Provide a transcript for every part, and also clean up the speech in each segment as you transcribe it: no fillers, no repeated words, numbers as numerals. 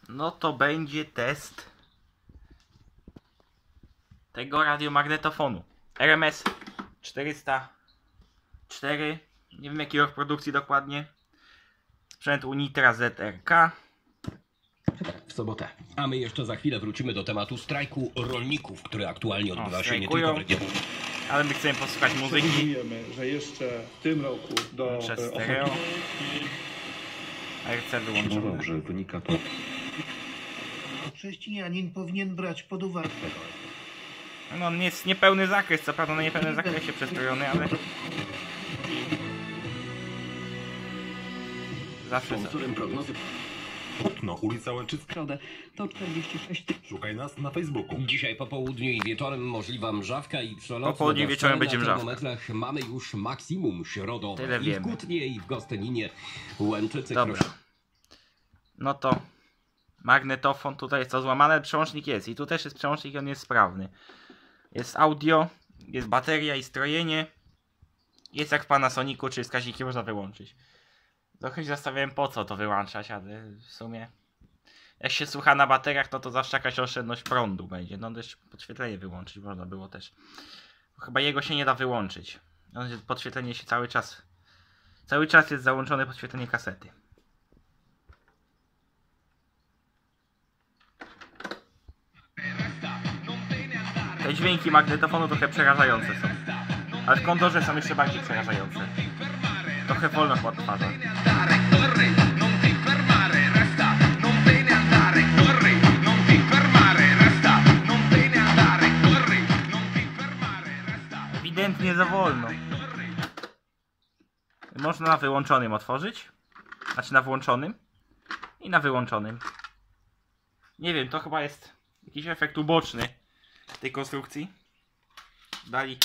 No to będzie test tego radiomagnetofonu RMS 404. Nie wiem jaki rok produkcji dokładnie. Sprzęt Unitra ZRK. W sobotę. A my jeszcze za chwilę wrócimy do tematu strajku rolników, który aktualnie odbywa się nie strajkują. tylko w regionie. Ale my chcemy posłuchać muzyki. Przewidujemy, że jeszcze w tym roku do Przez stereo. RC wyłączone. Że wynika to. Chrześcijanin powinien brać pod uwagę. No on jest niepełny zakres, co prawda na niepełnym zakresie przestrojony, ale zawsze Sponsorem prognozy Płótno, ulica Łęczycka. Środę to 46 Szukaj nas na Facebooku. Dzisiaj po południu i wieczorem możliwa mrzawka i przelot. Po południu i wieczorem będzie mrzawka. Na termometrach mamy już maksimum środowe. Tyle I w wiemy. Kutnie, i w Gostyninie, Łęczycy, Dobra. No to magnetofon, tutaj jest to złamane, przełącznik jest i tu też jest przełącznik i on jest sprawny. Jest audio, jest bateria i strojenie. Jest jak w Panasonicu, czy wskaźniki można wyłączyć. Trochę się zastanawiałem po co to wyłączać, ale w sumie jak się słucha na bateriach, no to zawsze jakaś oszczędność prądu będzie. No też podświetlenie wyłączyć można było też. Chyba jego się nie da wyłączyć. Podświetlenie się cały czas jest załączone podświetlenie kasety. Te dźwięki magnetofonu trochę przerażające są. Ale w Condorze są jeszcze bardziej przerażające. Trochę wolno chyba odtwarza. Ewidentnie za wolno. Można na wyłączonym otworzyć. Znaczy na włączonym. I na wyłączonym. Nie wiem, to chyba jest jakiś efekt uboczny tej konstrukcji. Dali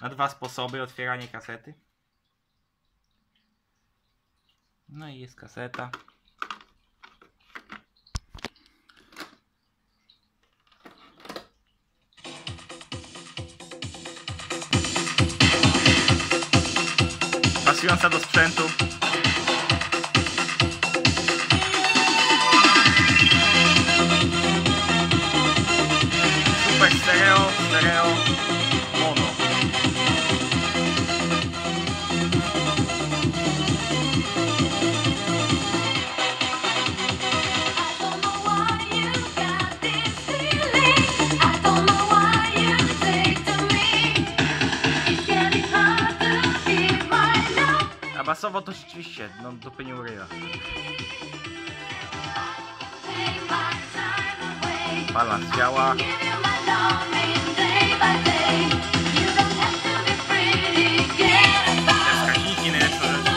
na dwa sposoby otwieranie kasety. No i jest kaseta. Pasująca do sprzętu. Super stereo, mono. A basowo to rzeczywiście, no dupy nie urywa. Balans działa. Te wskaźniki najlepsze rzeczy.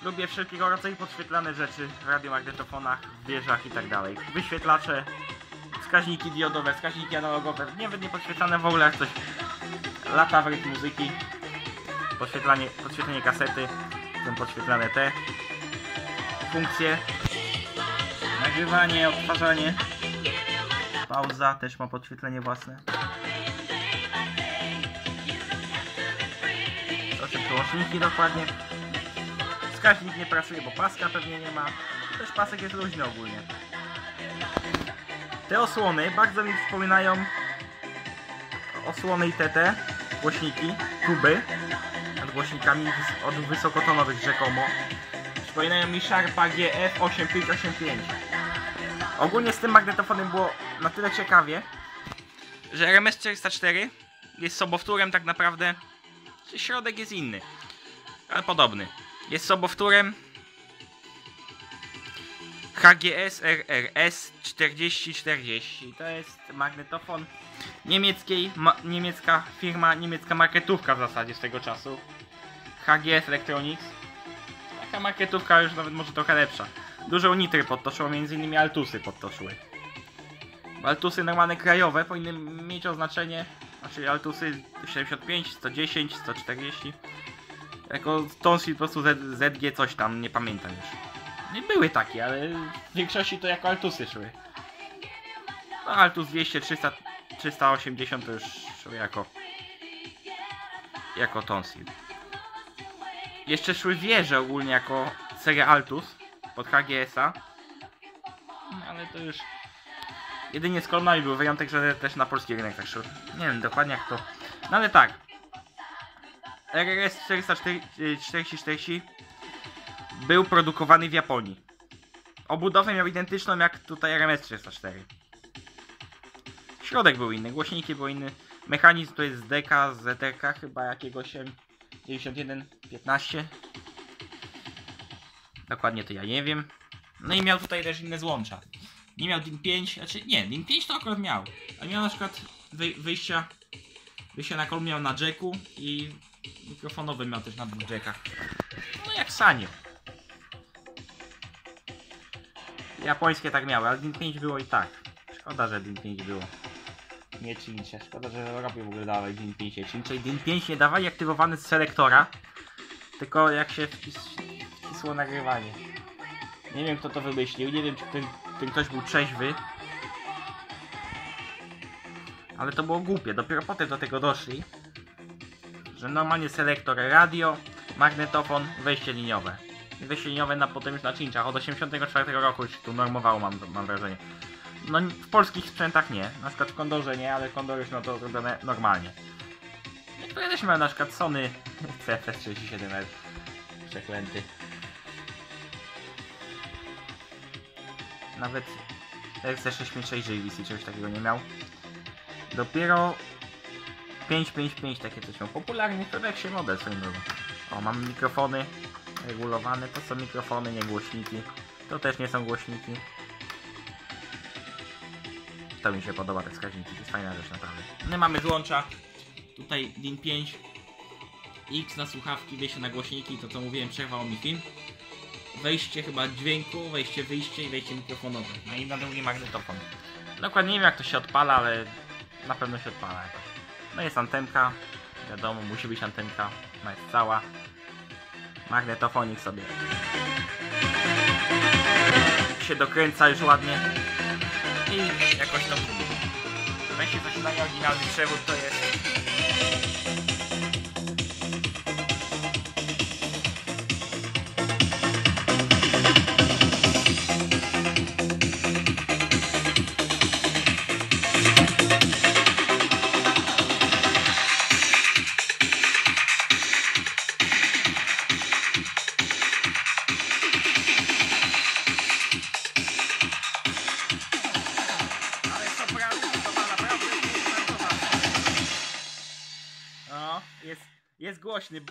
Lubię wszelkiego rodzaju podświetlane rzeczy w radiomagnetofonach, w wieżach i tak dalej. Wyświetlacze, wskaźniki diodowe, wskaźniki analogowe, nawet nie podświetlane w ogóle jak coś lata w rytm muzyki. Podświetlenie kasety, są podświetlane te funkcje. Nagrywanie, odtwarzanie. Pauza też ma podświetlenie własne. To są przełączniki dokładnie. Wskaźnik nie pracuje, bo paska pewnie nie ma. Też pasek jest luźny ogólnie. Te osłony bardzo mi przypominają osłony ITT, głośniki, tuby nad głośnikami od wysokotonowych rzekomo. Przypominają mi Sharpa GF 8585. Ogólnie z tym magnetofonem było na tyle ciekawie, że RMS 404 jest sobowtórem tak naprawdę, środek jest inny, ale podobny. Jest sobowtórem HGS RRS 4040. To jest magnetofon niemiecka firma, niemiecka marketówka w zasadzie z tego czasu. HGS Electronics. Taka marketówka już nawet może trochę lepsza. Dużo nitry podtoczyło, między innymi altusy podtoczyły. Bo altusy normalne krajowe powinny mieć oznaczenie, znaczy altusy 75, 110, 140. Jako Tonsil po prostu ZG coś tam, nie pamiętam już. No i były takie, ale w większości to jako altusy szły. No altus 200, 300, 380 to już szły jako Tonsil. Jeszcze szły wieże ogólnie jako seria Altus pod HGS-a. No, ale to już jedynie z kolonami był wyjątek, że też na polski rynek tak szły. Nie wiem dokładnie jak to. No ale tak. RRS 440 był produkowany w Japonii. Obudowę miał identyczną jak tutaj RMS 304. Środek był inny, głośniki były inny. Mechanizm to jest deka z ZTK chyba jakiegoś 9115. Dokładnie to ja nie wiem. No i miał tutaj też inne złącza. Nie miał DIN 5, znaczy nie, DIN 5 to akurat miał. A miał na przykład wyjścia na kolumn miał na jacku i mikrofonowy miał też na 2 jackach. No jak Sanyo. Japońskie tak miały, ale DIN 5 było i tak. Szkoda, że DIN 5 było. Nie czyncie. Szkoda, że w Europie w ogóle dawali DIN 5 nie czyncie. DIN 5 nie dawali aktywowany z selektora, tylko jak się wcisło nagrywanie. Nie wiem kto to wymyślił, nie wiem czy ten ktoś był trzeźwy. Ale to było głupie, dopiero potem do tego doszli. Że normalnie selektor radio, magnetofon, wejście liniowe. I wejście liniowe potem już na czynczach. Od 84 roku już tu normowało mam wrażenie. No w polskich sprzętach nie, na przykład w Condorze nie, ale Condor już ma to zrobione normalnie. Niektóre też mają na przykład Sony CFS37R. Przeklęty. Nawet RC656 JVC czegoś takiego nie miał. Dopiero 555 takie coś miał. Popularny to jak się model swoim drogą. O, mamy mikrofony regulowane. To są mikrofony, nie głośniki. To też nie są głośniki. To mi się podoba, te wskaźniki, to jest fajna rzecz naprawdę. My mamy złącza, tutaj DIN 5, X na słuchawki, wejście na głośniki, to co mówiłem, przerwało mi film. Wejście chyba dźwięku, wejście, wyjście i wejście mikrofonowe. No i na drugi magnetofon. Dokładnie nie wiem jak to się odpala, ale na pewno się odpala jakoś. No jest antenka, wiadomo, musi być antenka, ona jest cała. Magnetofonik sobie się dokręca już ładnie. I jakoś to mówi. Weźcie zasilanie oryginalny przewód to jest. Jest głośny.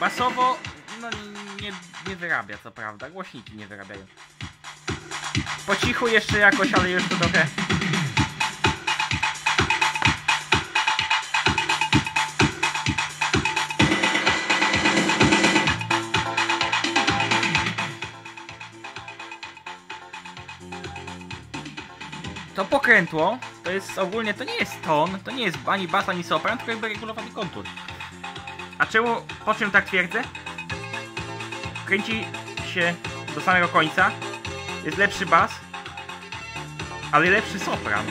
Basowo no nie wyrabia co prawda, głośniki nie wyrabiają. Po cichu jeszcze jakoś, ale już to trochę. To pokrętło, to jest ogólnie, to nie jest ton, to nie jest ani bas, ani sopran, tylko jakby regulowany kontur. A czemu, po czym tak twierdzę? Kręci się do samego końca, jest lepszy bas, ale lepszy sopran.